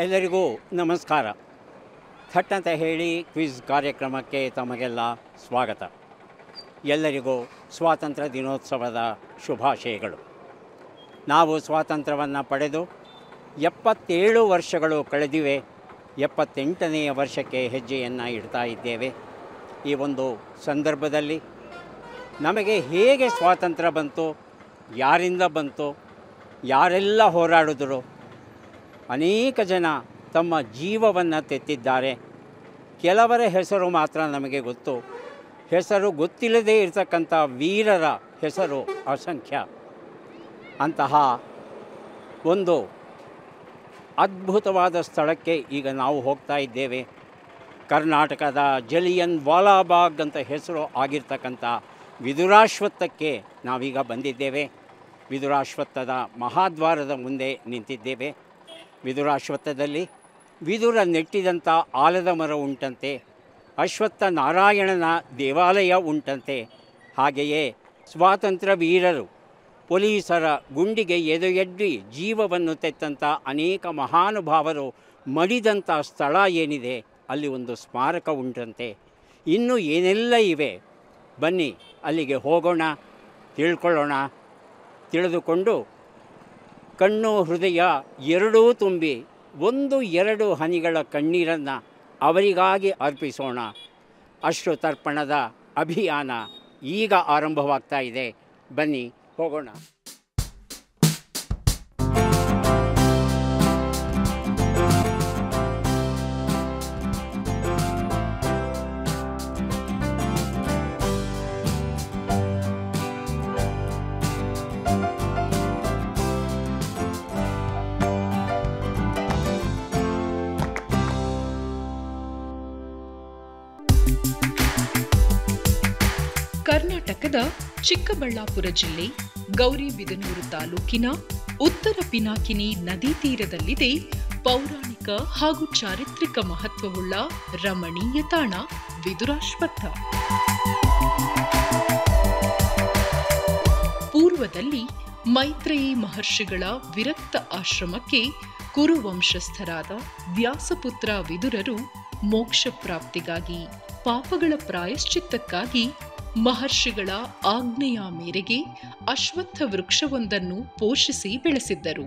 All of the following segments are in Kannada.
ಎಲ್ಲರಿಗೂ ನಮಸ್ಕಾರ. ಥಟ್ ಅಂತ ಹೇಳಿ ಕ್ವಿಜ್ ಕಾರ್ಯಕ್ರಮಕ್ಕೆ ತಮಗೆಲ್ಲ ಸ್ವಾಗತ. ಎಲ್ಲರಿಗೂ ಸ್ವಾತಂತ್ರ್ಯ ದಿನೋತ್ಸವದ ಶುಭಾಶಯಗಳು. ನಾವು ಸ್ವಾತಂತ್ರ್ಯವನ್ನು ಪಡೆದು 77 ವರ್ಷಗಳು ಕಳೆದಿವೆ. 78ನೆಯ ವರ್ಷಕ್ಕೆ ಹೆಜ್ಜೆಯನ್ನು ಇಡ್ತಾ ಇದ್ದೇವೆ. ಈ ಒಂದು ಸಂದರ್ಭದಲ್ಲಿ ನಮಗೆ ಹೇಗೆ ಸ್ವಾತಂತ್ರ್ಯ ಬಂತು, ಯಾರಿಂದ ಬಂತು, ಯಾರೆಲ್ಲ ಹೋರಾಡಿದ್ರು, ಅನೇಕ ಜನ ತಮ್ಮ ಜೀವವನ್ನು ತೆತ್ತಿದ್ದಾರೆ. ಕೆಲವರ ಹೆಸರು ಮಾತ್ರ ನಮಗೆ ಗೊತ್ತು. ಹೆಸರು ಗೊತ್ತಿಲ್ಲದೇ ಇರತಕ್ಕಂಥ ವೀರರ ಹೆಸರು ಅಸಂಖ್ಯ. ಅಂತಹ ಒಂದು ಅದ್ಭುತವಾದ ಸ್ಥಳಕ್ಕೆ ಈಗ ನಾವು ಹೋಗ್ತಾ ಇದ್ದೇವೆ. ಕರ್ನಾಟಕದ ಜಲಿಯನ್ ವಾಲಾಬಾಗ್ ಅಂತ ಹೆಸರು ಆಗಿರ್ತಕ್ಕಂಥ ವಿದುರಾಶ್ವತ್ಥಕ್ಕೆ ನಾವೀಗ ಬಂದಿದ್ದೇವೆ. ವಿದುರಾಶ್ವತ್ಥದ ಮಹಾದ್ವಾರದ ಮುಂದೆ ನಿಂತಿದ್ದೇವೆ. ವಿದುರಾಶ್ವತ್ಥದಲ್ಲಿ ವಿದುರ ನೆಟ್ಟಿದಂಥ ಆಲದ ಮರ ಉಂಟಂತೆ, ಅಶ್ವತ್ಥ ನಾರಾಯಣನ ದೇವಾಲಯ ಉಂಟಂತೆ. ಹಾಗೆಯೇ ಸ್ವಾತಂತ್ರ್ಯ ವೀರರು ಪೊಲೀಸರ ಗುಂಡಿಗೆ ಎದೆಯಡ್ಡಿ ಜೀವವನ್ನು ತೆತ್ತಂಥ ಅನೇಕ ಮಹಾನುಭಾವರು ಮಡಿದಂಥ ಸ್ಥಳ ಏನಿದೆ, ಅಲ್ಲಿ ಒಂದು ಸ್ಮಾರಕ ಉಂಟಂತೆ. ಇನ್ನೂ ಏನೆಲ್ಲ ಇವೆ, ಬನ್ನಿ ಅಲ್ಲಿಗೆ ಹೋಗೋಣ, ತಿಳ್ಕೊಳ್ಳೋಣ. ತಿಳಿದುಕೊಂಡು ಕಣ್ಣು ಹೃದಯ ಎರಡೂ ತುಂಬಿ 1-2 ಹನಿಗಳ ಕಣ್ಣೀರನ್ನು ಅವರಿಗಾಗಿ ಅರ್ಪಿಸೋಣ. ಅಶ್ರುತರ್ಪಣದ ಅಭಿಯಾನ ಈಗ ಆರಂಭವಾಗ್ತಾ ಇದೆ. ಬನ್ನಿ ಹೋಗೋಣ. ಕರ್ನಾಟಕದ ಚಿಕ್ಕಬಳ್ಳಾಪುರ ಜಿಲ್ಲೆ ಗೌರಿಬಿದನೂರು ತಾಲೂಕಿನ ಉತ್ತರ ಪಿನಾಕಿನಿ ನದಿ ತೀರದಲ್ಲಿದೆ ಪೌರಾಣಿಕ ಹಾಗೂ ಚಾರಿತ್ರಿಕ ಮಹತ್ವವುಳ್ಳ ರಮಣೀಯ ತಾಣ ವಿದುರಾಶ್ವತ್ಥ. ಪೂರ್ವದಲ್ಲಿ ಮೈತ್ರೇಯಿ ಮಹರ್ಷಿಗಳ ವಿರಕ್ತ ಆಶ್ರಮಕ್ಕೆ ಕುರುವಂಶಸ್ಥರಾದ ವ್ಯಾಸಪುತ್ರ ವಿದುರರು ಮೋಕ್ಷ ಪ್ರಾಪ್ತಿಗಾಗಿ, ಪಾಪಗಳ ಪ್ರಾಯಶ್ಚಿತ್ತಕ್ಕಾಗಿ ಮಹರ್ಷಿಗಳ ಆಜ್ಞೆಯ ಮೇರೆಗೆ ಅಶ್ವತ್ಥ ವೃಕ್ಷವೊಂದನ್ನು ಪೋಷಿಸಿ ಬೆಳೆಸಿದ್ದರು.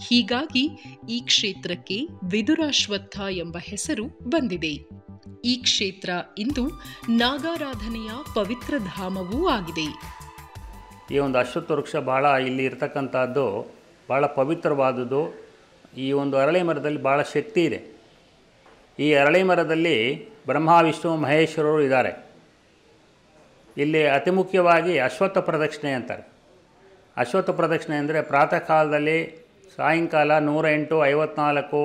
ಹೀಗಾಗಿ ಈ ಕ್ಷೇತ್ರಕ್ಕೆ ವಿದುರಾಶ್ವತ್ಥ ಎಂಬ ಹೆಸರು ಬಂದಿದೆ. ಈ ಕ್ಷೇತ್ರ ಇಂದು ನಾಗಾರಾಧನೆಯ ಪವಿತ್ರ ಧಾಮವೂ ಆಗಿದೆ. ಈ ಒಂದು ಅಶ್ವತ್ಥ ವೃಕ್ಷ ಭಾಳ ಇಲ್ಲಿ ಇರ್ತಕ್ಕಂಥದ್ದು ಭಾಳ ಪವಿತ್ರವಾದುದು. ಈ ಒಂದು ಅರಳಿ ಮರದಲ್ಲಿ ಭಾಳ ಶಕ್ತಿ ಇದೆ. ಈ ಅರಳಿ ಮರದಲ್ಲಿ ಬ್ರಹ್ಮ, ವಿಷ್ಣು, ಮಹೇಶ್ವರರು ಇದ್ದಾರೆ. ಇಲ್ಲಿ ಅತಿ ಮುಖ್ಯವಾಗಿ ಅಶ್ವತ್ಥ ಪ್ರದಕ್ಷಿಣೆ ಅಂತಾರೆ. ಅಶ್ವತ್ಥ ಪ್ರದಕ್ಷಿಣೆ ಅಂದರೆ ಪ್ರಾತಃ ಕಾಲದಲ್ಲಿ, ಸಾಯಂಕಾಲ 108, 54,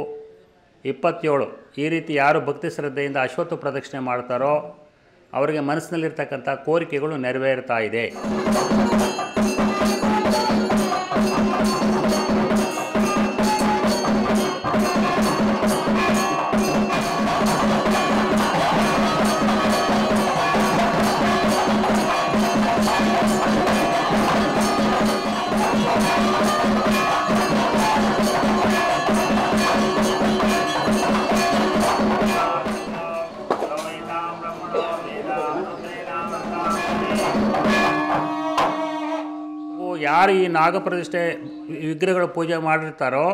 27 ಈ ರೀತಿ ಯಾರು ಭಕ್ತಿ ಶ್ರದ್ಧೆಯಿಂದ ಅಶ್ವತ್ಥ ಪ್ರದಕ್ಷಿಣೆ ಮಾಡ್ತಾರೋ ಅವರಿಗೆ ಮನಸ್ಸಿನಲ್ಲಿರ್ತಕ್ಕಂಥ ಕೋರಿಕೆಗಳು ನೆರವೇರ್ತಾ ಇದೆ. ಯಾರು ಈ ನಾಗಪ್ರತಿಷ್ಠೆ ವಿಗ್ರಹಗಳ ಪೂಜೆ ಮಾಡಿರ್ತಾರೋ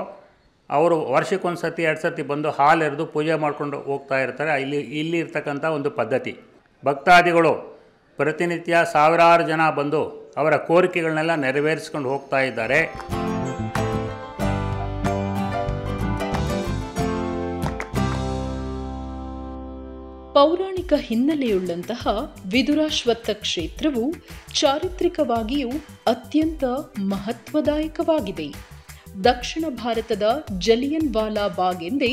ಅವರು ವರ್ಷಕ್ಕೊಂದು ಸತಿ 2 ಸತಿ ಬಂದು ಹಾಲು ಎರೆದು ಪೂಜೆ ಮಾಡ್ಕೊಂಡು ಹೋಗ್ತಾ ಇರ್ತಾರೆ. ಇಲ್ಲಿ ಇರ್ತಕ್ಕಂಥ ಒಂದು ಪದ್ಧತಿ. ಭಕ್ತಾದಿಗಳು ಪ್ರತಿನಿತ್ಯ ಸಾವಿರಾರು ಜನ ಬಂದು ಅವರ ಕೋರಿಕೆಗಳನ್ನೆಲ್ಲ ನೆರವೇರಿಸ್ಕೊಂಡು ಹೋಗ್ತಾ ಇದ್ದಾರೆ. ಪೌರಾಣಿಕ ಹಿನ್ನೆಲೆಯುಳ್ಳಂತಹ ವಿದುರಾಶ್ವತ್ಥ ಕ್ಷೇತ್ರವು ಚಾರಿತ್ರಿಕವಾಗಿಯೂ ಅತ್ಯಂತ ಮಹತ್ವದಾಯಕವಾಗಿದೆ. ದಕ್ಷಿಣ ಭಾರತದ ಜಲಿಯನ್ ವಾಲಾ ಬಾಗ್ ಎಂದೇ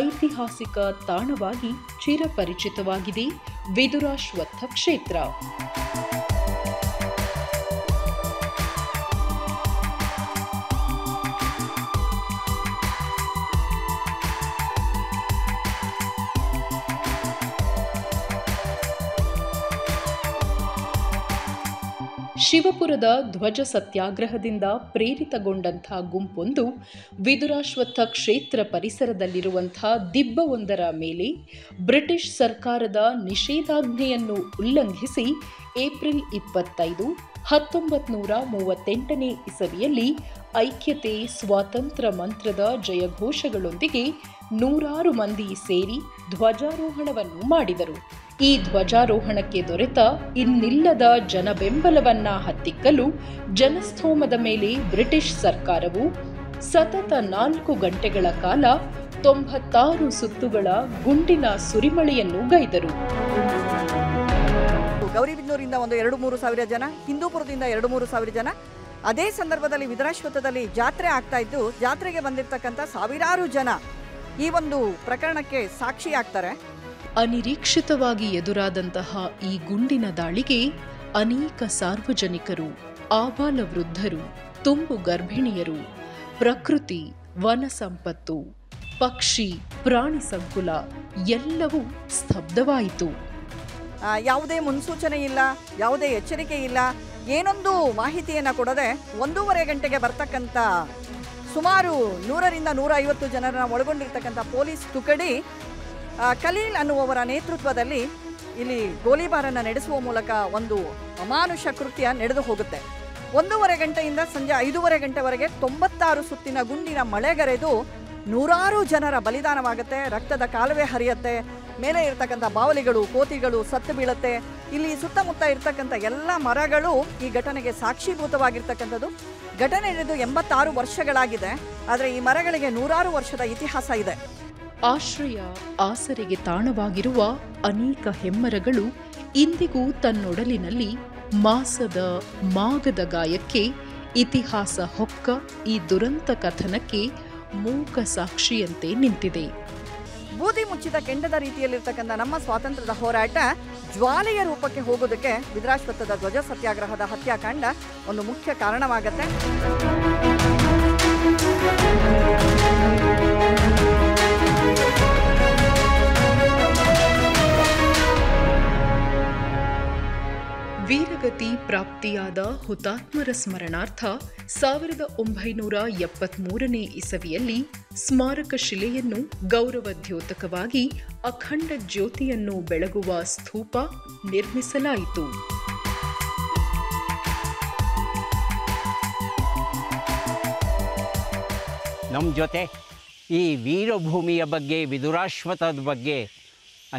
ಐತಿಹಾಸಿಕ ತಾಣವಾಗಿ ಚಿರಪರಿಚಿತವಾಗಿದೆ ವಿದುರಾಶ್ವತ್ಥ ಕ್ಷೇತ್ರ. ಶಿವಪುರದ ಧ್ವಜ ಸತ್ಯಾಗ್ರಹದಿಂದ ಪ್ರೇರಿತಗೊಂಡಂಥ ಗುಂಪೊಂದು ವಿದುರಾಶ್ವತ್ಥ ಕ್ಷೇತ್ರ ಪರಿಸರದಲ್ಲಿರುವಂಥ ದಿಬ್ಬವೊಂದರ ಮೇಲೆ ಬ್ರಿಟಿಷ್ ಸರ್ಕಾರದ ನಿಷೇಧಾಜ್ಞೆಯನ್ನು ಉಲ್ಲಂಘಿಸಿ ಏಪ್ರಿಲ್ 25, 1938 ಇಸವಿಯಲ್ಲಿ ಐಕ್ಯತೆ ಸ್ವಾತಂತ್ರ್ಯ ಮಂತ್ರದ ಜಯಘೋಷಗಳೊಂದಿಗೆ 100 ಮಂದಿ ಸೇರಿ ಧ್ವಜಾರೋಹಣವನ್ನು ಮಾಡಿದರು. ಈ ಧ್ವಜಾರೋಹಣಕ್ಕೆ ದೊರೆತ ಇನ್ನಿಲ್ಲದ ಜನಬೆಂಬಲವನ್ನ ಹತ್ತಿಕ್ಕಲು ಜನಸ್ಥೋಮದ ಮೇಲೆ ಬ್ರಿಟಿಷ್ ಸರ್ಕಾರವು ಸತತ 4 ಗಂಟೆಗಳ ಕಾಲ 96 ಸುತ್ತುಗಳ ಗುಂಡಿನ ಸುರಿಮಳೆಯನ್ನು ಗೈದರು. ಗೌರಿಬಿದನೂರಿಂದ ಒಂದು 2-3 ಸಾವಿರ ಜನ, ಹಿಂದೂಪುರದಿಂದ 2-3 ಸಾವಿರ ಜನ. ಅದೇ ಸಂದರ್ಭದಲ್ಲಿ ವಿದುರಾಶ್ವತ್ಥದಲ್ಲಿ ಜಾತ್ರೆ ಆಗ್ತಾ ಇದ್ದು, ಜಾತ್ರೆಗೆ ಬಂದಿರತಕ್ಕಂಥ ಸಾವಿರಾರು ಜನ ಈ ಒಂದು ಪ್ರಕರಣಕ್ಕೆ ಸಾಕ್ಷಿಯಾಗ್ತಾರೆ. ಅನಿರೀಕ್ಷಿತವಾಗಿ ಎದುರಾದಂತಹ ಈ ಗುಂಡಿನ ದಾಳಿಗೆ ಅನೇಕ ಸಾರ್ವಜನಿಕರು, ಆಬಾಲ ವೃದ್ಧರು, ತುಂಬು ಗರ್ಭಿಣಿಯರು, ಪ್ರಕೃತಿ, ವನ ಸಂಪತ್ತು, ಪಕ್ಷಿ, ಪ್ರಾಣಿ ಸಂಕುಲ ಎಲ್ಲವೂ ಸ್ತಬ್ಧವಾಯಿತು. ಯಾವುದೇ ಮುನ್ಸೂಚನೆ ಇಲ್ಲ, ಯಾವುದೇ ಎಚ್ಚರಿಕೆ ಇಲ್ಲ, ಏನೊಂದು ಮಾಹಿತಿಯನ್ನು ಕೊಡದೆ 1.5 ಗಂಟೆಗೆ ಬರ್ತಕ್ಕಂಥ ಸುಮಾರು 100ರಿಂದ 150 ಜನರನ್ನು ಒಳಗೊಂಡಿರ್ತಕ್ಕಂಥ ಪೊಲೀಸ್ ತುಕಡಿ ಖಲೀಲ್ ಅನ್ನುವವರ ನೇತೃತ್ವದಲ್ಲಿ ಇಲ್ಲಿ ಗೋಲಿಬಾರನ್ನು ನಡೆಸುವ ಮೂಲಕ ಒಂದು ಅಮಾನುಷ ಕೃತ್ಯ ನಡೆದು ಹೋಗುತ್ತೆ. 1.5 ಗಂಟೆಯಿಂದ ಸಂಜೆ 5:30 ಗಂಟೆವರೆಗೆ 96 ಸುತ್ತಿನ ಗುಂಡಿನ ಮಳೆಗರೆದು 100 ಜನರ ಬಲಿದಾನವಾಗುತ್ತೆ. ರಕ್ತದ ಕಾಲುವೆ ಹರಿಯುತ್ತೆ. ಮೇಲೆ ಇರ್ತಕ್ಕಂಥ ಬಾವಲಿಗಳು, ಕೋತಿಗಳು ಸತ್ತು ಬೀಳುತ್ತೆ. ಇಲ್ಲಿ ಸುತ್ತಮುತ್ತ ಇರ್ತಕ್ಕಂಥ ಎಲ್ಲ ಮರಗಳು ಈ ಘಟನೆಗೆ ಸಾಕ್ಷೀಭೂತವಾಗಿರ್ತಕ್ಕಂಥದ್ದು. ಘಟನೆ ನಡೆದು 86 ವರ್ಷಗಳಾಗಿದೆ. ಆದರೆ ಈ ಮರಗಳಿಗೆ 100 ವರ್ಷದ ಇತಿಹಾಸ ಇದೆ. ಆಶ್ರಯ, ಆಸರೆಗೆ ತಾಣವಾಗಿರುವ ಅನೇಕ ಹೆಮ್ಮರಗಳು ಇಂದಿಗೂ ತನ್ನೊಡಲಿನಲ್ಲಿ ಮಾಸದ ಮಾಗದ ಗಾಯಕ್ಕೆ, ಇತಿಹಾಸ ಹೊಕ್ಕ ಈ ದುರಂತ ಕಥನಕ್ಕೆ ಮೂಕ ಸಾಕ್ಷಿಯಂತೆ ನಿಂತಿದೆ. ಬೂದಿ ಮುಚ್ಚಿದ ಕೆಂಡದ ರೀತಿಯಲ್ಲಿರ್ತಕ್ಕಂಥ ನಮ್ಮ ಸ್ವಾತಂತ್ರ್ಯದ ಹೋರಾಟ ಜ್ವಾಲೆಯ ರೂಪಕ್ಕೆ ಹೋಗೋದಕ್ಕೆ ವಿದುರಾಶ್ವತ್ಥದ ಧ್ವಜ ಸತ್ಯಾಗ್ರಹದ ಹತ್ಯಾಕಾಂಡ ಒಂದು ಮುಖ್ಯ ಕಾರಣವಾಗುತ್ತೆ. ವೀರಗತಿ ಪ್ರಾಪ್ತಿಯಾದ ಹುತಾತ್ಮರ ಸ್ಮರಣಾರ್ಥ 1973 ಇಸವಿಯಲ್ಲಿ ಸ್ಮಾರಕ ಶಿಲೆಯನ್ನು ಗೌರವ ದ್ಯೋತಕವಾಗಿ ಅಖಂಡ ಜ್ಯೋತಿಯನ್ನು ಬೆಳಗುವ ಸ್ತೂಪ ನಿರ್ಮಿಸಲಾಯಿತು. ನಮ್ಮ ಜೊತೆ ಈ ವೀರಭೂಮಿಯ ಬಗ್ಗೆ, ವಿದುರಾಶ್ವತ್ಥದ ಬಗ್ಗೆ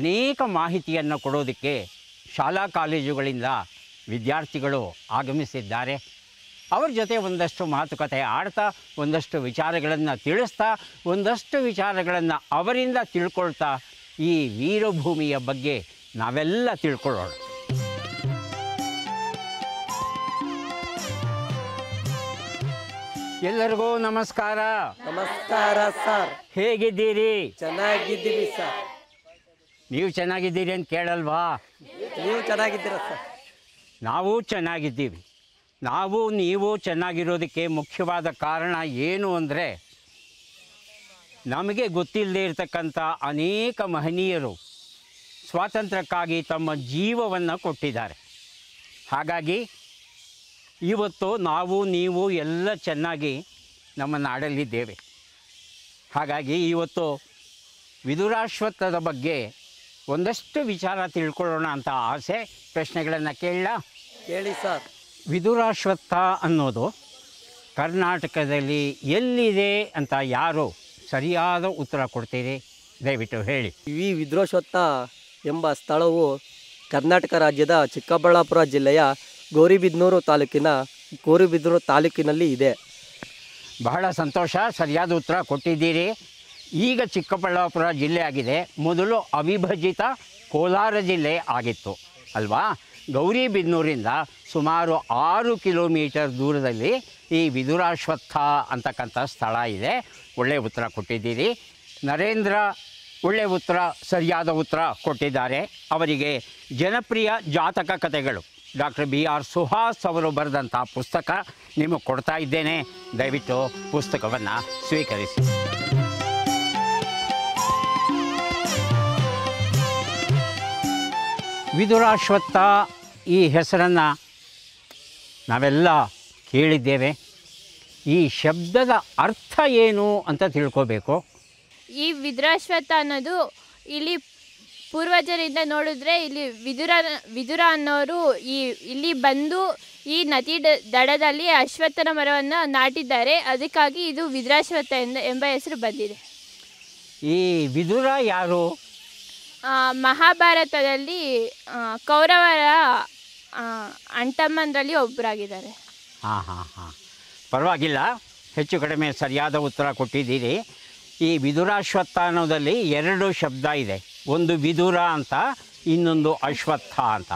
ಅನೇಕ ಮಾಹಿತಿಯನ್ನು ಕೊಡೋದಕ್ಕೆ ಶಾಲಾ ಕಾಲೇಜುಗಳಿಂದ ವಿದ್ಯಾರ್ಥಿಗಳು ಆಗಮಿಸಿದ್ದಾರೆ. ಅವ್ರ ಜೊತೆ ಒಂದಷ್ಟು ಮಾತುಕತೆ ಆಡ್ತಾ, ಒಂದಷ್ಟು ವಿಚಾರಗಳನ್ನು ತಿಳಿಸ್ತಾ, ಒಂದಷ್ಟು ವಿಚಾರಗಳನ್ನು ಅವರಿಂದ ತಿಳ್ಕೊಳ್ತಾ ಈ ವೀರಭೂಮಿಯ ಬಗ್ಗೆ ನಾವೆಲ್ಲ ತಿಳ್ಕೊಳ್ಳೋಣ. ಎಲ್ಲರಿಗೂ ನಮಸ್ಕಾರ. ನಮಸ್ಕಾರ ಸರ್. ಹೇಗಿದ್ದೀರಿ? ಚೆನ್ನಾಗಿದ್ದೀವಿ ಸರ್. ನೀವು ಚೆನ್ನಾಗಿದ್ದೀರಿ ಅಂತ ಕೇಳಲ್ವಾ? ನೀವು ಚೆನ್ನಾಗಿದ್ದೀರಾ ಸರ್? ನಾವು ಚೆನ್ನಾಗಿದ್ದೀವಿ. ನೀವು ಚೆನ್ನಾಗಿರೋದಕ್ಕೆ ಮುಖ್ಯವಾದ ಕಾರಣ ಏನು ಅಂದರೆ, ನಮಗೆ ಗೊತ್ತಿಲ್ಲದೆ ಇರತಕ್ಕಂಥ ಅನೇಕ ಮಹನೀಯರು ಸ್ವಾತಂತ್ರ್ಯಕ್ಕಾಗಿ ತಮ್ಮ ಜೀವವನ್ನು ಕೊಟ್ಟಿದ್ದಾರೆ. ಹಾಗಾಗಿ ಇವತ್ತು ನೀವು ಎಲ್ಲ ಚೆನ್ನಾಗಿ ನಮ್ಮ ನಾಡಲ್ಲಿದ್ದೇವೆ. ಹಾಗಾಗಿ ಇವತ್ತು ವಿದುರಾಶ್ವತ್ಥದ ಬಗ್ಗೆ ಒಂದಷ್ಟು ವಿಚಾರ ತಿಳ್ಕೊಳ್ಳೋಣ ಅಂತ ಆಸೆ. ಪ್ರಶ್ನೆಗಳನ್ನು ಕೇಳಲ್ಲ? ಕೇಳಿ ಸರ್. ವಿದುರಾಶ್ವತ್ಥ ಅನ್ನೋದು ಕರ್ನಾಟಕದಲ್ಲಿ ಎಲ್ಲಿದೆ ಅಂತ ಯಾರು ಸರಿಯಾದ ಉತ್ತರ ಕೊಡ್ತೀರಿ? ದಯವಿಟ್ಟು ಹೇಳಿ. ಈ ವಿದುರಾಶ್ವತ್ಥ ಎಂಬ ಸ್ಥಳವು ಕರ್ನಾಟಕ ರಾಜ್ಯದ ಚಿಕ್ಕಬಳ್ಳಾಪುರ ಜಿಲ್ಲೆಯ ಗೌರಿಬಿದನೂರು ತಾಲೂಕಿನಲ್ಲಿ ಇದೆ. ಬಹಳ ಸಂತೋಷ, ಸರಿಯಾದ ಉತ್ತರ ಕೊಟ್ಟಿದ್ದೀರಿ. ಈಗ ಚಿಕ್ಕಬಳ್ಳಾಪುರ ಜಿಲ್ಲೆ ಆಗಿದೆ. ಮೊದಲು ಅವಿಭಜಿತ ಕೋಲಾರ ಜಿಲ್ಲೆ ಆಗಿತ್ತು ಅಲ್ವಾ? ಗೌರಿಬಿದನೂರಿಂದ ಸುಮಾರು 6 ಕಿಲೋಮೀಟರ್ ದೂರದಲ್ಲಿ ಈ ವಿದುರಾಶ್ವತ್ಥ ಅಂತಕ್ಕಂಥ ಸ್ಥಳ ಇದೆ. ಒಳ್ಳೆಯ ಉತ್ತರ ಕೊಟ್ಟಿದ್ದೀರಿ. ನರೇಂದ್ರ ಒಳ್ಳೆಯ ಉತ್ತರ, ಸರಿಯಾದ ಉತ್ತರ ಕೊಟ್ಟಿದ್ದಾರೆ. ಅವರಿಗೆ ಜನಪ್ರಿಯ ಜಾತಕ ಕಥೆಗಳು ಡಾಕ್ಟರ್ BR ಸುಹಾಸ್ ಅವರು ಬರೆದಂಥ ಪುಸ್ತಕ ನಿಮಗೆ ಕೊಡ್ತಾ ಇದ್ದೇನೆ. ದಯವಿಟ್ಟು ಪುಸ್ತಕವನ್ನು ಸ್ವೀಕರಿಸಿ. ವಿದುರಾಶ್ವತ್ಥ ಈ ಹೆಸರನ್ನು ನಾವೆಲ್ಲ ಕೇಳಿದ್ದೇವೆ. ಈ ಶಬ್ದದ ಅರ್ಥ ಏನು ಅಂತ ತಿಳ್ಕೋಬೇಕು. ಈ ವಿದುರಾಶ್ವತ್ಥ ಅನ್ನೋದು ಇಲ್ಲಿ ಪೂರ್ವಜರಿಂದ ನೋಡಿದ್ರೆ ಇಲ್ಲಿ ವಿದುರ ಅನ್ನೋರು ಇಲ್ಲಿ ಬಂದು ಈ ನದಿ ದಡದಲ್ಲಿ ಅಶ್ವತ್ಥನ ಮರವನ್ನು ನಾಟಿದ್ದಾರೆ. ಅದಕ್ಕಾಗಿ ಇದು ವಿದುರಾಶ್ವತ್ಥ ಎಂಬ ಹೆಸರು ಬಂದಿದೆ. ಈ ವಿದುರ ಯಾರು? ಮಹಾಭಾರತದಲ್ಲಿ ಕೌರವರ ಅಣ್ತಮ್ಮಂದರಲ್ಲಿ ಒಬ್ಬರಾಗಿದ್ದಾರೆ. ಹಾಂ, ಪರವಾಗಿಲ್ಲ, ಹೆಚ್ಚು ಕಡಿಮೆ ಸರಿಯಾದ ಉತ್ತರ ಕೊಟ್ಟಿದ್ದೀರಿ. ಈ ವಿದುರಾಶ್ವತ್ಥ ಅನ್ನೋದಲ್ಲಿ 2 ಶಬ್ದ ಇದೆ. ಒಂದು ವಿದುರ ಅಂತ, ಇನ್ನೊಂದು ಅಶ್ವತ್ಥ ಅಂತ.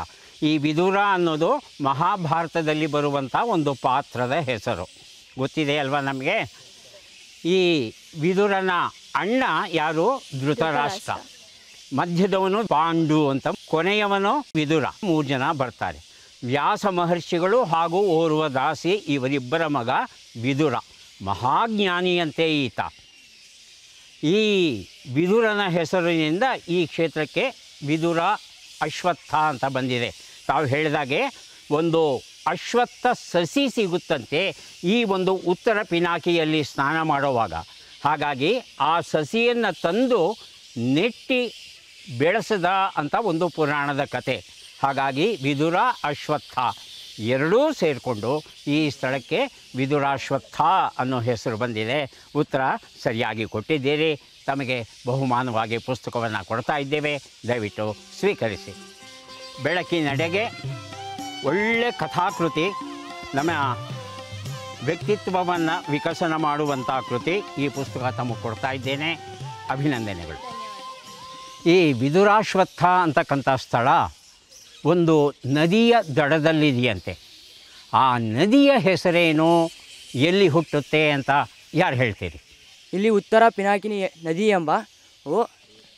ಈ ವಿದುರ ಅನ್ನೋದು ಮಹಾಭಾರತದಲ್ಲಿ ಬರುವಂಥ ಒಂದು ಪಾತ್ರದ ಹೆಸರು. ಗೊತ್ತಿದೆ ಅಲ್ವಾ ನಮಗೆ? ಈ ವಿದುರನ ಅಣ್ಣ ಯಾರು? ಧೃತರಾಷ್ಟ್ರ. ಮಧ್ಯದವನು ಪಾಂಡು ಅಂತ, ಕೊನೆಯವನು ವಿದುರ. 3 ಜನ ಬರ್ತಾರೆ. ವ್ಯಾಸ ಮಹರ್ಷಿಗಳು ಹಾಗೂ ಓರ್ವ ದಾಸಿ, ಇವರಿಬ್ಬರ ಮಗ ವಿದುರ. ಮಹಾಜ್ಞಾನಿಯಂತೆ ಈತ. ಈ ವಿದುರನ ಹೆಸರಿನಿಂದ ಈ ಕ್ಷೇತ್ರಕ್ಕೆ ವಿದುರ ಅಶ್ವತ್ಥ ಅಂತ ಬಂದಿದೆ. ತಾವು ಹೇಳಿದಾಗೆ ಒಂದು ಅಶ್ವತ್ಥ ಸಸಿ ಸಿಗುತ್ತಂತೆ ಈ ಒಂದು ಉತ್ತರ ಪಿನಾಕಿಯಲ್ಲಿ ಸ್ನಾನ ಮಾಡುವಾಗ. ಹಾಗಾಗಿ ಆ ಸಸಿಯನ್ನು ತಂದು ನೆಟ್ಟಿ ಬೆಳೆಸದ ಅಂತ ಒಂದು ಪುರಾಣದ ಕತೆ. ಹಾಗಾಗಿ ವಿದುರ ಅಶ್ವತ್ಥ ಎರಡೂ ಸೇರಿಕೊಂಡು ಈ ಸ್ಥಳಕ್ಕೆ ವಿದುರಾಶ್ವತ್ಥ ಅನ್ನೋ ಹೆಸರು ಬಂದಿದೆ. ಉತ್ತರ ಸರಿಯಾಗಿ ಕೊಟ್ಟಿದ್ದೀರಿ. ತಮಗೆ ಬಹುಮಾನವಾಗಿ ಪುಸ್ತಕವನ್ನು ಕೊಡ್ತಾ ಇದ್ದೇವೆ, ದಯವಿಟ್ಟು ಸ್ವೀಕರಿಸಿ. ಬೆಳಕಿನೆಡೆಗೆ ಒಳ್ಳೆ ಕಥಾಕೃತಿ, ನಮ್ಮ ವ್ಯಕ್ತಿತ್ವವನ್ನು ವಿಕಸನ ಮಾಡುವಂಥ ಕೃತಿ. ಈ ಪುಸ್ತಕ ತಮಗೆ ಕೊಡ್ತಾ ಇದ್ದೇನೆ, ಅಭಿನಂದನೆಗಳು. ಈ ವಿದುರಾಶ್ವತ್ಥ ಅಂತಕ್ಕಂಥ ಸ್ಥಳ ಒಂದು ನದಿಯ ದಡದಲ್ಲಿದೆಯಂತೆ. ಆ ನದಿಯ ಹೆಸರೇನು, ಎಲ್ಲಿ ಹುಟ್ಟುತ್ತೆ ಅಂತ ಯಾರು ಹೇಳ್ತೀರಿ? ಇಲ್ಲಿ ಉತ್ತರ ಪಿನಾಕಿನಿ ನದಿ ಎಂಬ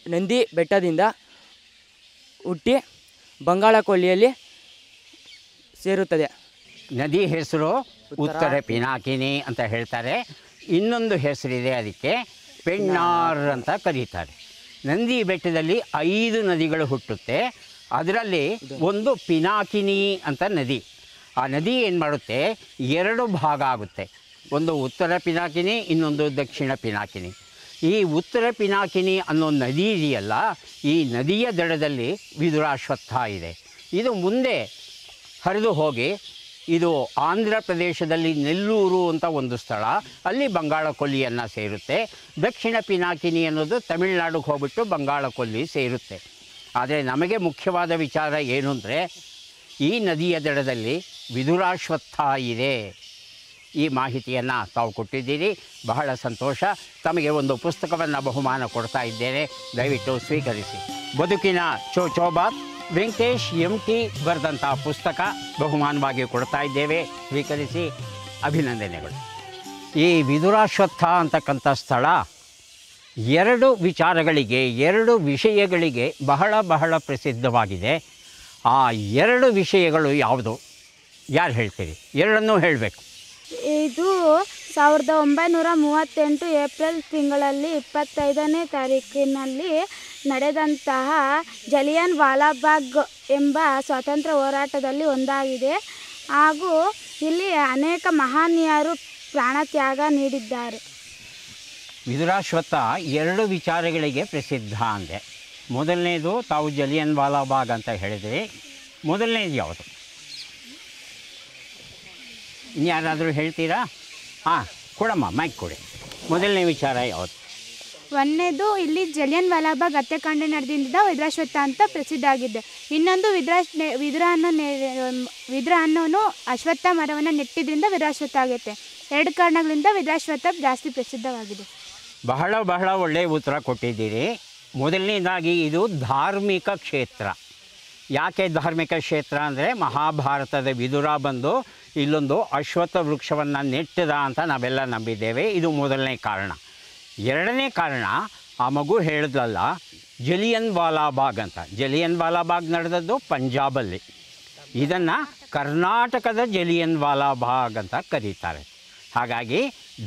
ನಂದಿ ಬೆಟ್ಟದಿಂದ ಹುಟ್ಟಿ ಬಂಗಾಳ ಕೊಲ್ಲಿಯಲ್ಲಿ ಸೇರುತ್ತದೆ. ನದಿ ಹೆಸರು ಉತ್ತರ ಪಿನಾಕಿನಿ ಅಂತ ಹೇಳ್ತಾರೆ. ಇನ್ನೊಂದು ಹೆಸರಿದೆ, ಅದಕ್ಕೆ ಪೆಣ್ಣಾರ್ ಅಂತ ಕರೀತಾರೆ. ನಂದಿ ಬೆಟ್ಟದಲ್ಲಿ 5 ನದಿಗಳು ಹುಟ್ಟುತ್ತೆ. ಅದರಲ್ಲಿ ಒಂದು ಪಿನಾಕಿನಿ ಅಂತ ನದಿ. ಆ ನದಿ ಏನು ಮಾಡುತ್ತೆ, 2 ಭಾಗ ಆಗುತ್ತೆ. ಒಂದು ಉತ್ತರ ಪಿನಾಕಿನಿ, ಇನ್ನೊಂದು ದಕ್ಷಿಣ ಪಿನಾಕಿನಿ. ಈ ಉತ್ತರ ಪಿನಾಕಿನಿ ಅನ್ನೋ ನದಿ ಇದೆಯಲ್ಲ, ಈ ನದಿಯ ದಡದಲ್ಲಿ ವಿದುರಾಶ್ವತ್ಥ ಇದೆ. ಇದು ಮುಂದೆ ಹರಿದು ಹೋಗಿ ಇದು ಆಂಧ್ರ ಪ್ರದೇಶದಲ್ಲಿ ನೆಲ್ಲೂರು ಅಂತ ಒಂದು ಸ್ಥಳ, ಅಲ್ಲಿ ಬಂಗಾಳ ಕೊಲ್ಲಿಯನ್ನು ಸೇರುತ್ತೆ. ದಕ್ಷಿಣ ಪಿನಾಕಿನಿ ಅನ್ನೋದು ತಮಿಳುನಾಡಿಗೆ ಹೋಗ್ಬಿಟ್ಟು ಬಂಗಾಳ ಕೊಲ್ಲಿ ಸೇರುತ್ತೆ. ಆದರೆ ನಮಗೆ ಮುಖ್ಯವಾದ ವಿಚಾರ ಏನು ಅಂದರೆ, ಈ ನದಿಯ ದಡದಲ್ಲಿ ವಿದುರಾಶ್ವತ್ಥ ಇದೆ. ಈ ಮಾಹಿತಿಯನ್ನು ತಾವು ಕೊಟ್ಟಿದ್ದೀರಿ, ಬಹಳ ಸಂತೋಷ. ತಮಗೆ ಒಂದು ಪುಸ್ತಕವನ್ನು ಬಹುಮಾನ ಕೊಡ್ತಾ ಇದ್ದೇನೆ, ದಯವಿಟ್ಟು ಸ್ವೀಕರಿಸಿ. ಬದುಕಿನ ಚೋಚೋಬಾತ್ ವೆಂಕಟೇಶ್ MT ಬರೆದಂಥ ಪುಸ್ತಕ ಬಹುಮಾನವಾಗಿ ಕೊಡ್ತಾ ಇದ್ದೇವೆ, ಸ್ವೀಕರಿಸಿ. ಅಭಿನಂದನೆಗಳು. ಈ ವಿದುರಾಶ್ವತ್ಥ ಅಂತಕ್ಕಂಥ ಸ್ಥಳ 2 ವಿಚಾರಗಳಿಗೆ, 2 ವಿಷಯಗಳಿಗೆ ಬಹಳ ಬಹಳ ಪ್ರಸಿದ್ಧವಾಗಿದೆ. ಆ 2 ವಿಷಯಗಳು ಯಾವುದು, ಯಾರು ಹೇಳ್ತೀರಿ? 2 ಹೇಳಬೇಕು. ಇದು 1938 ಏಪ್ರಿಲ್ ತಿಂಗಳಲ್ಲಿ 25ನೇ ತಾರೀಕಿನಲ್ಲಿ ನಡೆದಂತಹ ಜಲಿಯನ್ ವಾಲಾಬಾಗ್ ಎಂಬ ಸ್ವಾತಂತ್ರ್ಯ ಹೋರಾಟದಲ್ಲಿ ಒಂದಾಗಿದೆ. ಹಾಗೂ ಇಲ್ಲಿ ಅನೇಕ ಮಹನೀಯರು ಪ್ರಾಣತ್ಯಾಗ ನೀಡಿದ್ದಾರೆ. ವಿದುರಾಶ್ವತ್ಥ 2 ವಿಚಾರಗಳಿಗೆ ಪ್ರಸಿದ್ಧ ಅಂದೆ. ಮೊದಲನೇದು ತಾವು ಜಲಿಯನ್ ವಾಲಾಬಾಗ್ ಅಂತ ಹೇಳಿದ್ರಿ. ಮೊದಲನೇದು ಯಾವುದು? ಇನ್ಯಾರಾದರೂ ಹೇಳ್ತೀರಾ? ಹಾಂ, ಕೊಡಮ್ಮ, ಮೈಕ್ ಕೊಡಿ. ಮೊದಲನೇ ವಿಚಾರ ಯಾವುದು? ಒಂದನೇದು ಇಲ್ಲಿ ಜಲಿಯನ್ ವಾಲಾಬಾಗ್ ಹತ್ಯಾಕಾಂಡ ನಡೆದಿಂದ ವಿದುರಾಶ್ವತ್ಥ ಅಂತ ಪ್ರಸಿದ್ಧ ಆಗಿದೆ. ಇನ್ನೊಂದು ವಿದುರ ಅನ್ನೋನು ಅಶ್ವತ್ಥ ಮರವನ್ನು ನೆಟ್ಟಿದ್ರಿಂದ ವಿದುರಾಶ್ವತ್ಥ ಆಗುತ್ತೆ. 2 ಕಾರಣಗಳಿಂದ ವಿದುರಾಶ್ವತ್ಥ ಜಾಸ್ತಿ ಪ್ರಸಿದ್ಧವಾಗಿದೆ. ಬಹಳ ಬಹಳ ಒಳ್ಳೆಯ ಉತ್ತರ ಕೊಟ್ಟಿದ್ದೀರಿ. ಮೊದಲನೇದಾಗಿ ಇದು ಧಾರ್ಮಿಕ ಕ್ಷೇತ್ರ. ಯಾಕೆ ಧಾರ್ಮಿಕ ಕ್ಷೇತ್ರ ಅಂದರೆ, ಮಹಾಭಾರತದ ವಿದುರ ಬಂದು ಇಲ್ಲೊಂದು ಅಶ್ವತ್ಥ ವೃಕ್ಷವನ್ನು ನೆಟ್ಟದ ಅಂತ ನಾವೆಲ್ಲ ನಂಬಿದ್ದೇವೆ. ಇದು ಮೊದಲನೇ ಕಾರಣ. 2ನೇ ಕಾರಣ, ಆ ಮಗು ಹೇಳಿದ್ಲಲ್ಲ ಜಲಿಯನ್ ವಾಲಾಬಾಗ್ ಅಂತ. ಜಲಿಯನ್ ವಾಲಾಬಾಗ್ ನಡೆದದ್ದು ಪಂಜಾಬಲ್ಲಿ. ಇದನ್ನು ಕರ್ನಾಟಕದ ಜಲಿಯನ್ ವಾಲಾಬಾಗ್ ಅಂತ ಕರೀತಾರೆ. ಹಾಗಾಗಿ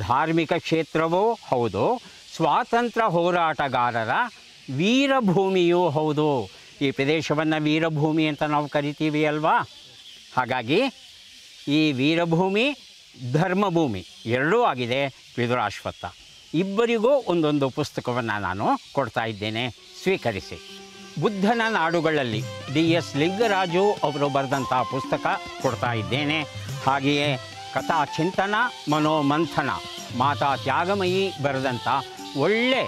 ಧಾರ್ಮಿಕ ಕ್ಷೇತ್ರವೂ ಹೌದು, ಸ್ವಾತಂತ್ರ್ಯ ಹೋರಾಟಗಾರರ ವೀರಭೂಮಿಯೂ ಹೌದು. ಈ ಪ್ರದೇಶವನ್ನು ವೀರಭೂಮಿ ಅಂತ ನಾವು ಕರಿತೀವಿ ಅಲ್ವಾ? ಹಾಗಾಗಿ ಈ ವೀರಭೂಮಿ ಧರ್ಮಭೂಮಿ ಎರಡೂ ಆಗಿದೆ ವಿದುರಾಶ್ವತ್ಥ. ಇಬ್ಬರಿಗೂ ಒಂದೊಂದು ಪುಸ್ತಕವನ್ನು ನಾನು ಕೊಡ್ತಾ ಇದ್ದೇನೆ, ಸ್ವೀಕರಿಸಿ. ಬುದ್ಧನ ನಾಡುಗಳಲ್ಲಿ DS ಲಿಂಗರಾಜು ಅವರು ಬರೆದಂಥ ಪುಸ್ತಕ ಕೊಡ್ತಾ ಇದ್ದೇನೆ. ಹಾಗೆಯೇ ಕಥಾ ಚಿಂತನ ಮನೋಮಂಥನ ಮಾತಾ ತ್ಯಾಗಮಯಿ ಬರೆದಂಥ ಒಳ್ಳೆ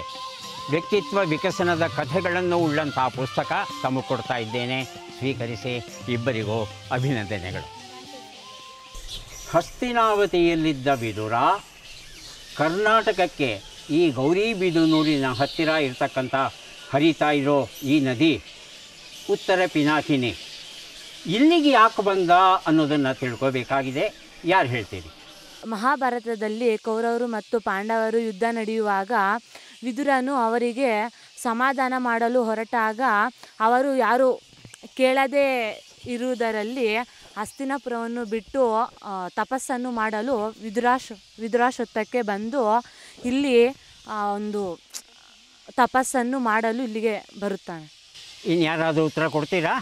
ವ್ಯಕ್ತಿತ್ವ ವಿಕಸನದ ಕಥೆಗಳನ್ನು ಉಳ್ಳಂಥ ಪುಸ್ತಕ ತಮಗೆ ಕೊಡ್ತಾ ಇದ್ದೇನೆ, ಸ್ವೀಕರಿಸಿ. ಇಬ್ಬರಿಗೂ ಅಭಿನಂದನೆಗಳು. ಹಸ್ತಿನಾವತಿಯಲ್ಲಿದ್ದ ವಿದುರ ಕರ್ನಾಟಕಕ್ಕೆ ಈ ಗೌರಿಬಿದನೂರಿನ ಹತ್ತಿರ ಇರ್ತಕ್ಕಂಥ ಹರಿತಾ ಇರೋ ಈ ನದಿ ಉತ್ತರ ಪಿನಾಕಿನಿ. ಇಲ್ಲಿಗೆ ಯಾಕೆ ಬಂದ ಅನ್ನೋದನ್ನು ತಿಳ್ಕೋಬೇಕಾಗಿದೆ. ಯಾರು ಹೇಳ್ತೀರಿ? ಮಹಾಭಾರತದಲ್ಲಿ ಕೌರವರು ಮತ್ತು ಪಾಂಡವರು ಯುದ್ಧ ನಡೆಯುವಾಗ ವಿದುರನು ಅವರಿಗೆ ಸಮಾಧಾನ ಮಾಡಲು ಹೊರಟಾಗ ಅವರು ಯಾರು ಕೇಳದೇ ಇರುವುದರಲ್ಲಿ ಹಸ್ತಿನಾಪುರವನ್ನು ಬಿಟ್ಟು ತಪಸ್ಸನ್ನು ಮಾಡಲು ವಿದುರಾಶ್ವತ್ಥಕ್ಕೆ ಬಂದು ಇಲ್ಲಿ ಒಂದು ತಪಸ್ಸನ್ನು ಮಾಡಲು ಇಲ್ಲಿಗೆ ಬರುತ್ತಾನೆ. ಇನ್ಯಾರಾದರೂ ಉತ್ತರ ಕೊಡ್ತೀರಾ?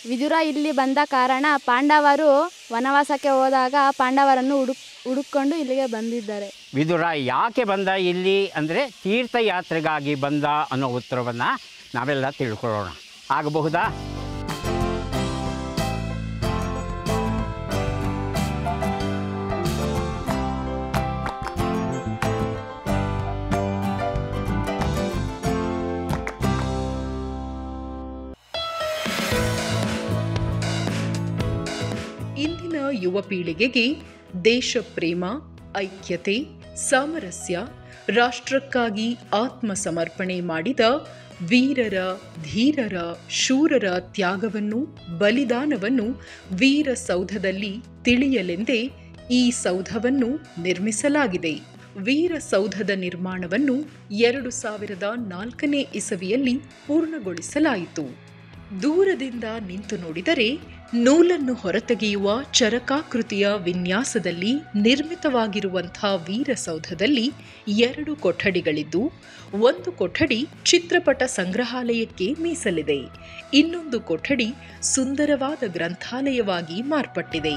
ವಿದುರ ಇಲ್ಲಿ ಬಂದ ಕಾರಣ ಪಾಂಡವರು ವನವಾಸಕ್ಕೆ ಹೋದಾಗ ಪಾಂಡವರನ್ನು ಹುಡುಕೊಂಡು ಇಲ್ಲಿಗೆ ಬಂದಿದ್ದಾರೆ. ವಿದುರ ಯಾಕೆ ಬಂದ ಇಲ್ಲಿ ಅಂದರೆ ತೀರ್ಥಯಾತ್ರೆಗಾಗಿ ಬಂದ ಅನ್ನೋ ಉತ್ತರವನ್ನು ನಾವೆಲ್ಲ ತಿಳ್ಕೊಳ್ಳೋಣ. ಆಗಬಹುದಾ? ಇಂದಿನ ಯುವ ಪೀಳಿಗೆಗೆ ದೇಶ ಪ್ರೇಮ, ಐಕ್ಯತೆ, ಸಾಮರಸ್ಯ, ರಾಷ್ಟ್ರಕ್ಕಾಗಿ ಆತ್ಮ ಸಮರ್ಪಣೆ ಮಾಡಿದ ವೀರರ, ಧೀರರ, ಶೂರರ ತ್ಯಾಗವನ್ನು, ಬಲಿದಾನವನ್ನು ವೀರಸೌಧದಲ್ಲಿ ತಿಳಿಯಲೆಂದೇ ಈ ಸೌಧವನ್ನು ನಿರ್ಮಿಸಲಾಗಿದೆ. ವೀರಸೌಧದ ನಿರ್ಮಾಣವನ್ನು 2004ನೇ ಇಸವಿಯಲ್ಲಿ ಪೂರ್ಣಗೊಳಿಸಲಾಯಿತು. ದೂರದಿಂದ ನಿಂತು ನೋಡಿದರೆ ನೂಲನ್ನು ಹೊರತೆಗೆಯುವ ಚರಕಾಕೃತಿಯ ವಿನ್ಯಾಸದಲ್ಲಿ ನಿರ್ಮಿತವಾಗಿರುವಂಥ ವೀರಸೌಧದಲ್ಲಿ 2 ಕೊಠಡಿಗಳಿದ್ದು, ಒಂದು ಕೊಠಡಿ ಚಿತ್ರಪಟ ಸಂಗ್ರಹಾಲಯಕ್ಕೆ ಮೀಸಲಿದೆ. ಇನ್ನೊಂದು ಕೊಠಡಿ ಸುಂದರವಾದ ಗ್ರಂಥಾಲಯವಾಗಿ ಮಾರ್ಪಟ್ಟಿದೆ.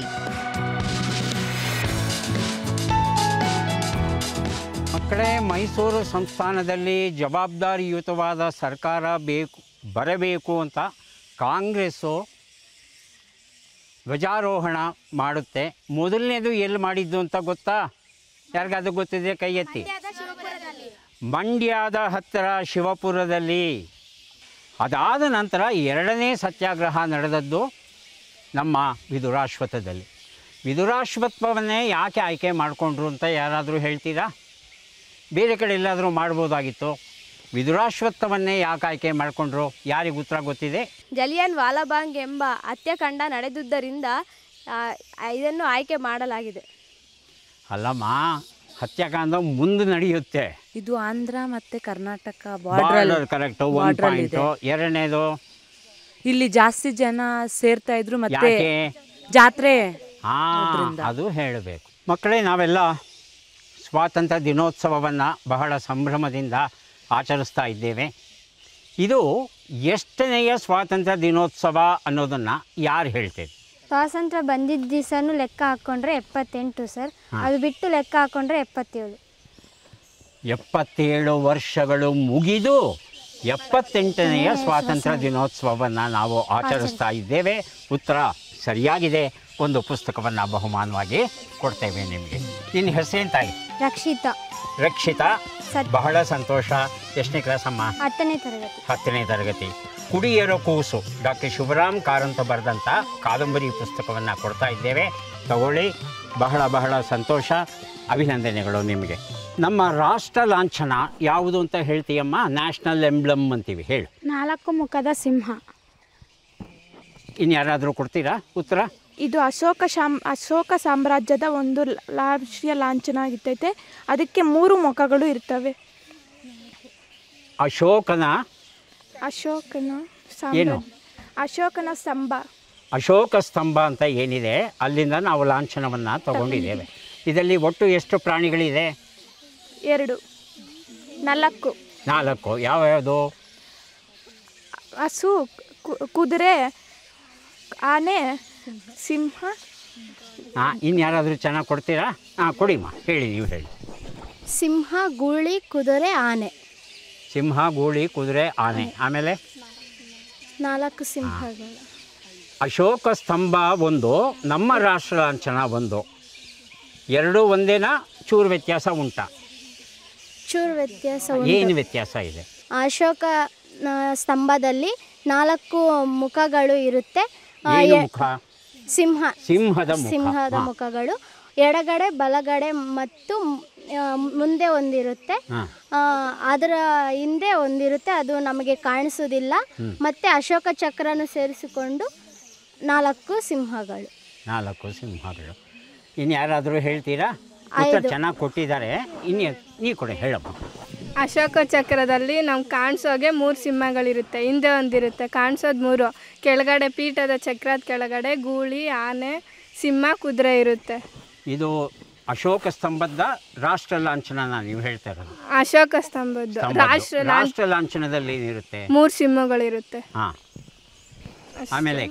ಮಕ್ಕಳೇ, ಮೈಸೂರು ಸಂಸ್ಥಾನದಲ್ಲಿ ಜವಾಬ್ದಾರಿಯುತವಾದ ಸರ್ಕಾರ ಬರಬೇಕು ಅಂತ ಕಾಂಗ್ರೆಸ್ಸು ಧ್ವಜಾರೋಹಣ ಮಾಡುತ್ತೆ. ಮೊದಲನೇದು ಎಲ್ಲಿ ಮಾಡಿದ್ದು ಅಂತ ಗೊತ್ತಾ? ಯಾರಿಗಾದ್ರೂ ಗೊತ್ತಿದೆ? ಕೈ ಎತ್ತಿ. ಮಂಡ್ಯದ ಹತ್ತಿರ ಶಿವಪುರದಲ್ಲಿ. ಅದಾದ ನಂತರ 2ನೇ ಸತ್ಯಾಗ್ರಹ ನಡೆದದ್ದು ನಮ್ಮ ವಿದುರಾಶ್ವತ್ಥದಲ್ಲಿ. ವಿದುರಾಶ್ವತ್ಥವನ್ನೇ ಯಾಕೆ ಆಯ್ಕೆ ಮಾಡಿಕೊಂಡ್ರು ಅಂತ ಯಾರಾದರೂ ಹೇಳ್ತೀರಾ? ಬೇರೆ ಕಡೆ ಎಲ್ಲಾದರೂ ಮಾಡ್ಬೋದಾಗಿತ್ತು. ವಿದುರಾಶ್ವತ್ಥವನ್ನೇ ಯಾಕೆ ಆಯ್ಕೆ ಮಾಡಿಕೊಂಡ್ರು? ಯಾರಿಗೆ ಉತ್ತರ ಗೊತ್ತಿದೆ? ಜಲಿಯನ್ ವಾಲಾಬಾಗ್ ಎಂಬ ಹತ್ಯಾಕಾಂಡ ನಡೆದುದರಿಂದ ಇದನ್ನು ಆಯ್ಕೆ ಮಾಡಲಾಗಿದೆ. ಅಲ್ಲಮ್ಮ, ಹತ್ಯಾಕಾಂಡ ಮುಂದೆ ನಡೆಯುತ್ತೆ. ಇದು ಆಂಧ್ರ ಮತ್ತು ಕರ್ನಾಟಕ ಬಾರ್ಡರ್. ಕರೆಕ್ಟ್. 1 ಪಾಯಿಂಟ್. ಎರಡನೇದು, ಇಲ್ಲಿ ಜಾಸ್ತಿ ಜನ ಸೇರ್ತಾ ಇದ್ರು ಮತ್ತೆ ಯಾಕೆ? ಜಾತ್ರೆ. ಅದು ಹೇಳಬೇಕು. ಮಕ್ಕಳೇ, ನಾವೆಲ್ಲ ಸ್ವಾತಂತ್ರ್ಯ ದಿನೋತ್ಸವವನ್ನು ಬಹಳ ಸಂಭ್ರಮದಿಂದ ಆಚರಿಸ್ತಾ ಇದ್ದೇವೆ. ಇದು ಎಷ್ಟನೆಯ ಸ್ವಾತಂತ್ರ್ಯ ದಿನೋತ್ಸವ ಅನ್ನೋದನ್ನು ಯಾರು ಹೇಳ್ತೇವೆ? ಸ್ವಾತಂತ್ರ್ಯ ಬಂದಿದ್ದ ದಿವಸನೂ ಲೆಕ್ಕ ಹಾಕ್ಕೊಂಡ್ರೆ 78 ಸರ್. ಅದು ಬಿಟ್ಟು ಲೆಕ್ಕ ಹಾಕ್ಕೊಂಡ್ರೆ 77. 77 ವರ್ಷಗಳು ಮುಗಿದು 78ನೆಯ ಸ್ವಾತಂತ್ರ್ಯ ದಿನೋತ್ಸವವನ್ನು ನಾವು ಆಚರಿಸ್ತಾ ಇದ್ದೇವೆ. ಉತ್ತರ ಸರಿಯಾಗಿದೆ. ಒಂದು ಪುಸ್ತಕವನ್ನು ಬಹುಮಾನವಾಗಿ ಕೊಡ್ತೇವೆ ನಿಮಗೆ. ನಿನ್ನ ಹೆಸರೇನು ತಾಯಿ? ರಕ್ಷಿತಾ. ಬಹಳ ಸಂತೋಷ. ಎಷ್ಟನೇ ಕ್ಲಾಸ್ ಅಮ್ಮ? 10ನೇ ತರಗತಿ. 10ನೇ ತರಗತಿ. ಕುಡಿಯರೋ ಕೂಸು ಡಾಕ್ಟರ್ ಶಿವರಾಮ್ ಕಾರಂತ ಬರೆದಂಥ ಕಾದಂಬರಿ ಪುಸ್ತಕವನ್ನು ಕೊಡ್ತಾ ಇದ್ದೇವೆ. ತಗೊಳ್ಳಿ. ಬಹಳ ಸಂತೋಷ. ಅಭಿನಂದನೆಗಳು ನಿಮಗೆ. ನಮ್ಮ ರಾಷ್ಟ್ರ ಲಾಂಛನ ಯಾವುದು ಅಂತ ಹೇಳ್ತೀಯಮ್ಮ? ನ್ಯಾಷನಲ್ ಎಂಬ್ಲಮ್ ಅಂತೀವಿ. ಹೇಳು. 4 ಮುಖದ ಸಿಂಹ. ಇನ್ಯಾರಾದರೂ ಕೊಡ್ತೀರಾ ಉತ್ತರ? ಇದು ಅಶೋಕ ಸಾಮ್ರಾಜ್ಯದ ಒಂದು ರಾಷ್ಟ್ರೀಯ ಲಾಂಛನ ಆಗಿರ್ತೈತೆ. ಅದಕ್ಕೆ 3 ಮುಖಗಳು ಇರ್ತವೆ. ಅಶೋಕನ ಏನು? ಅಶೋಕನ ಸ್ತಂಭ. ಅಶೋಕ ಸ್ತಂಭ ಅಂತ ಏನಿದೆ ಅಲ್ಲಿಂದ ನಾವು ಲಾಂಛನವನ್ನು ತಗೊಂಡಿದ್ದೇವೆ. ಇದರಲ್ಲಿ ಒಟ್ಟು ಎಷ್ಟು ಪ್ರಾಣಿಗಳಿದೆ? 2, 4. ಯಾವ್ಯಾವುದು? ಹಸು, ಕುದುರೆ, ಆನೆ, ಸಿಂಹ, ಹಾಂ, ಇನ್ಯಾರಾದರೂ ಚೆನ್ನಾಗಿ ಕೊಡ್ತೀರಾ? ಹಾಂ, ಕೊಡಿಮ್ಮ, ಹೇಳಿ, ನೀವು ಹೇಳಿ. ಸಿಂಹ, ಗೂಳಿ, ಕುದುರೆ, ಆನೆ. ಸಿಂಹ, ಗೂಳಿ, ಕುದುರೆ, ಆನೆ. ಆಮೇಲೆ 4 ಸಿಂಹಗಳು. ಅಶೋಕ ಸ್ತಂಭ ಒಂದು, ನಮ್ಮ ರಾಷ್ಟ್ರ ಲಾಂಛನ ಒಂದು. ಎರಡೂ ಒಂದೇನಾ, ಚೂರು ವ್ಯತ್ಯಾಸ ಉಂಟಾ? ಚೂರು ವ್ಯತ್ಯಾಸ ಏನು ಉಂಟು. ವ್ಯತ್ಯಾಸ ಇದೆ? ಅಶೋಕ ಸ್ತಂಭದಲ್ಲಿ 4 ಮುಖಗಳು ಇರುತ್ತೆ. ಏನು ಮುಖ? ಸಿಂಹದ ಮುಖ. ಸಿಂಹದ ಮುಖಗಳು ಎಡಗಡೆ, ಬಲಗಡೆ ಮತ್ತು ಮುಂದೆ ಒಂದಿರುತ್ತೆ. ಅದರ ಹಿಂದೆ ಒಂದಿರುತ್ತೆ, ಅದು ನಮಗೆ ಕಾಣಿಸೋದಿಲ್ಲ. ಮತ್ತೆ ಅಶೋಕ ಚಕ್ರನು ಸೇರಿಸಿಕೊಂಡು 4 ಸಿಂಹಗಳು. 4 ಸಿಂಹಗಳು. ಇನ್ಯಾರಾದರೂ ಹೇಳ್ತೀರಾ? ಉತ್ತರ ಚೆನ್ನಾಗಿ ಕೊಟ್ಟಿದ್ದಾರೆ. ನೀ ಕೊಡಿ, ಹೇಳಮ್ಮ. ಅಶೋಕ ಚಕ್ರದಲ್ಲಿ ನಮ್ಗೆ ಕಾಣಿಸೋಗೆ 3 ಸಿಂಹಗಳಿರುತ್ತೆ. ಹಿಂದೆ ಒಂದಿರುತ್ತೆ, ಕಾಣಿಸೋದು 3. ಕೆಳಗಡೆ ಪೀಠದ ಚಕ್ರದ ಕೆಳಗಡೆ ಗೂಳಿ, ಆನೆ, ಸಿಂಹ, ಕುದುರೆ ಇರುತ್ತೆ. ಇದು ಅಶೋಕ ಸ್ತಂಭದ ರಾಷ್ಟ್ರ ಲಾಂಛನ ನೀವು ಹೇಳ್ತಾ ಇರೋದು? ಅಶೋಕ ಸ್ತಂಭದ್ದು ರಾಷ್ಟ್ರ ಲಾಂಛನದಲ್ಲಿ ಏನಿರುತ್ತೆ? 3 ಸಿಂಹಗಳಿರುತ್ತೆ. ಹಾಂ, ಆಮೇಲೆ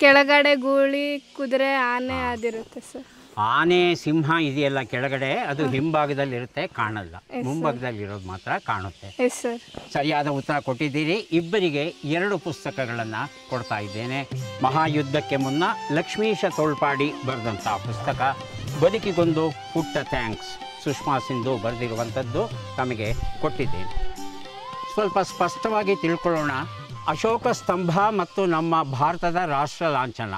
ಕೆಳಗಡೆ ಗೂಳಿ, ಕುದುರೆ, ಆನೆ ಅದಿರುತ್ತೆ ಸರ್. ಆನೆ, ಸಿಂಹ ಇದೆಯಲ್ಲ ಕೆಳಗಡೆ, ಅದು ಹಿಂಭಾಗದಲ್ಲಿರುತ್ತೆ, ಕಾಣಲ್ಲ. ಮುಂಭಾಗದಲ್ಲಿರೋದು ಮಾತ್ರ ಕಾಣುತ್ತೆ. Yes sir. ಸರಿಯಾದ ಉತ್ತರ ಕೊಟ್ಟಿದ್ದೀರಿ. ಇಬ್ಬರಿಗೆ 2 ಪುಸ್ತಕಗಳನ್ನು ಕೊಡ್ತಾ ಇದ್ದೇನೆ. ಮಹಾಯುದ್ಧಕ್ಕೆ ಮುನ್ನ ಲಕ್ಷ್ಮೀಶ ತೋಳ್ಪಾಡಿ ಬರೆದಂಥ ಪುಸ್ತಕ, ಬದುಕಿಗೊಂದು ಪುಟ್ಟ ಥ್ಯಾಂಕ್ಸ್, ಸುಷ್ಮಾ ಸಿಂಧು ಬರೆದಿರುವಂಥದ್ದು ತಮಗೆ ಕೊಟ್ಟಿದ್ದೇನೆ. ಸ್ವಲ್ಪ ಸ್ಪಷ್ಟವಾಗಿ ತಿಳ್ಕೊಳ್ಳೋಣ. ಅಶೋಕ ಸ್ತಂಭ ಮತ್ತು ನಮ್ಮ ಭಾರತದ ರಾಷ್ಟ್ರ ಲಾಂಛನ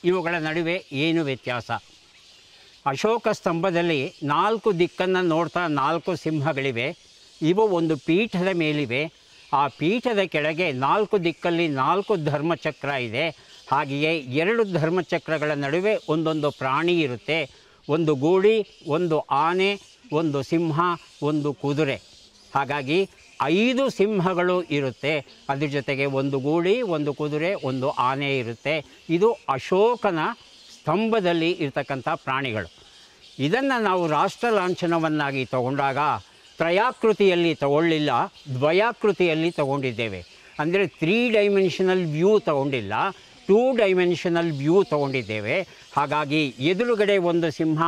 ಇವುಗಳ ನಡುವೆ ಏನು ವ್ಯತ್ಯಾಸ? ಅಶೋಕ ಸ್ತಂಭದಲ್ಲಿ 4 ದಿಕ್ಕನ್ನು ನೋಡ್ತಾ 4 ಸಿಂಹಗಳಿವೆ. ಇವು ಒಂದು ಪೀಠದ ಮೇಲಿವೆ. ಆ ಪೀಠದ ಕೆಳಗೆ 4 ದಿಕ್ಕಲ್ಲಿ 4 ಧರ್ಮಚಕ್ರ ಇದೆ. ಹಾಗೆಯೇ 2 ಧರ್ಮಚಕ್ರಗಳ ನಡುವೆ ಒಂದೊಂದು ಪ್ರಾಣಿ ಇರುತ್ತೆ. ಒಂದು ಗೂಳಿ, ಒಂದು ಆನೆ, ಒಂದು ಸಿಂಹ, ಒಂದು ಕುದುರೆ. ಹಾಗಾಗಿ 5 ಸಿಂಹಗಳು ಇರುತ್ತೆ. ಅದ್ರ ಜೊತೆಗೆ ಒಂದು ಗೂಳಿ, ಒಂದು ಕುದುರೆ, ಒಂದು ಆನೆ ಇರುತ್ತೆ. ಇದು ಅಶೋಕನ ಸ್ತಂಭದಲ್ಲಿ ಇರ್ತಕ್ಕಂಥ ಪ್ರಾಣಿಗಳು. ಇದನ್ನು ನಾವು ರಾಷ್ಟ್ರ ಲಾಂಛನವನ್ನಾಗಿ ತಗೊಂಡಾಗ ತ್ರಯಾಕೃತಿಯಲ್ಲಿ ತಗೊಳ್ಳಿಲ್ಲ, ದ್ವಯಾಕೃತಿಯಲ್ಲಿ ತಗೊಂಡಿದ್ದೇವೆ. ಅಂದರೆ 3 ಡೈಮೆನ್ಷನಲ್ ವ್ಯೂ ತಗೊಂಡಿಲ್ಲ, 2 ಡೈಮೆನ್ಷನಲ್ ವ್ಯೂ ತಗೊಂಡಿದ್ದೇವೆ. ಹಾಗಾಗಿ ಎದುರುಗಡೆ ಒಂದು ಸಿಂಹ,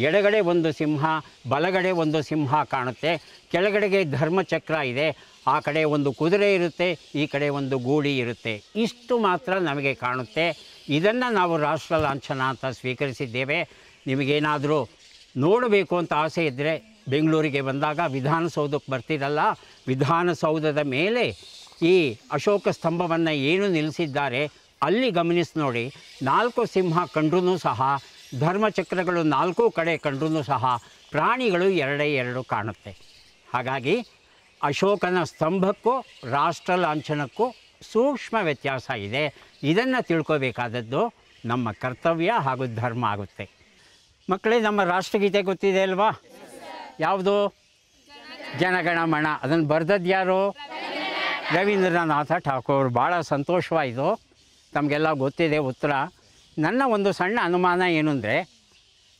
ಎಡಗಡೆ ಒಂದು ಸಿಂಹ, ಬಲಗಡೆ ಒಂದು ಸಿಂಹ ಕಾಣುತ್ತೆ. ಕೆಳಗಡೆಗೆ ಧರ್ಮಚಕ್ರ ಇದೆ. ಆ ಕಡೆ ಒಂದು ಕುದುರೆ ಇರುತ್ತೆ, ಈ ಕಡೆ ಒಂದು ಗೂಳಿ ಇರುತ್ತೆ. ಇಷ್ಟು ಮಾತ್ರ ನಮಗೆ ಕಾಣುತ್ತೆ. ಇದನ್ನು ನಾವು ರಾಷ್ಟ್ರ ಲಾಂಛನ ಅಂತ ಸ್ವೀಕರಿಸಿದ್ದೇವೆ. ನಿಮಗೇನಾದರೂ ನೋಡಬೇಕು ಅಂತ ಆಸೆ ಇದ್ದರೆ ಬೆಂಗಳೂರಿಗೆ ಬಂದಾಗ ವಿಧಾನಸೌಧಕ್ಕೆ ಬರ್ತಿರಲ್ಲ, ವಿಧಾನಸೌಧದ ಮೇಲೆ ಈ ಅಶೋಕ ಸ್ತಂಭವನ್ನು ಏನು ನಿಲ್ಲಿಸಿದ್ದಾರೆ ಅಲ್ಲಿ ಗಮನಿಸಿ ನೋಡಿ. 4 ಸಿಂಹ ಕಂಡ್ರೂ ಸಹ, ಧರ್ಮಚಕ್ರಗಳು 4 ಕಡೆ ಕಂಡ್ರೂ ಸಹ ಪ್ರಾಣಿಗಳು 2 ಕಾಣುತ್ತೆ. ಹಾಗಾಗಿ ಅಶೋಕನ ಸ್ತಂಭಕ್ಕೂ ರಾಷ್ಟ್ರ ಲಾಂಛನಕ್ಕೂ ಸೂಕ್ಷ್ಮ ವ್ಯತ್ಯಾಸ ಇದೆ. ಇದನ್ನು ತಿಳ್ಕೋಬೇಕಾದದ್ದು ನಮ್ಮ ಕರ್ತವ್ಯ ಹಾಗೂ ಧರ್ಮ ಆಗುತ್ತೆ. ಮಕ್ಕಳೇ, ನಮ್ಮ ರಾಷ್ಟ್ರಗೀತೆ ಗೊತ್ತಿದೆ ಅಲ್ವಾ? ಯಾವುದು? ಜನಗಣಮನ. ಅದನ್ನು ಬರೆದದ್ದು ಯಾರು? ರವೀಂದ್ರನಾಥ ಠಾಕೂರ್. ಭಾಳ ಸಂತೋಷವಾಯಿತು, ತಮಗೆಲ್ಲ ಗೊತ್ತಿದೆ ಉತ್ತರ. ನನ್ನ ಒಂದು ಸಣ್ಣ ಅನುಮಾನ ಏನು ಅಂದರೆ,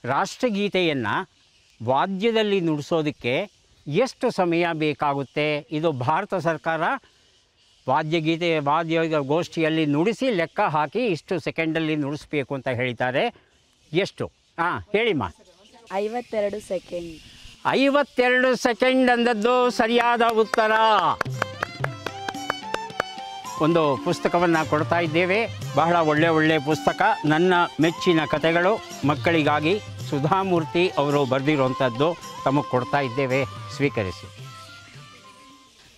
ರಾಷ್ಟ್ರಗೀತೆಯನ್ನು ವಾದ್ಯದಲ್ಲಿ ನುಡಿಸೋದಕ್ಕೆ ಎಷ್ಟು ಸಮಯ ಬೇಕಾಗುತ್ತೆ? ಇದು ಭಾರತ ಸರ್ಕಾರ ವಾದ್ಯ ಗೋಷ್ಠಿಯಲ್ಲಿ ನುಡಿಸಿ ಲೆಕ್ಕ ಹಾಕಿ ಇಷ್ಟು ಸೆಕೆಂಡಲ್ಲಿ ನುಡಿಸ್ಬೇಕು ಅಂತ ಹೇಳ್ತಾರೆ. ಎಷ್ಟು? ಹೇಳಿಮ್ಮ. 52 ಸೆಕೆಂಡ್. 52 ಸೆಕೆಂಡ್ ಅಂದದ್ದು ಸರಿಯಾದ ಉತ್ತರ. ಒಂದು ಪುಸ್ತಕವನ್ನು ಕೊಡ್ತಾ ಇದ್ದೇವೆ, ಬಹಳ ಒಳ್ಳೆಯ ಪುಸ್ತಕ. ನನ್ನ ಮೆಚ್ಚಿನ ಕಥೆಗಳು ಮಕ್ಕಳಿಗಾಗಿ ಸುಧಾಮೂರ್ತಿ ಅವರು ಬರೆದಿರುವಂಥದ್ದು ತಮಗೆ ಕೊಡ್ತಾ ಇದ್ದೇವೆ, ಸ್ವೀಕರಿಸಿ.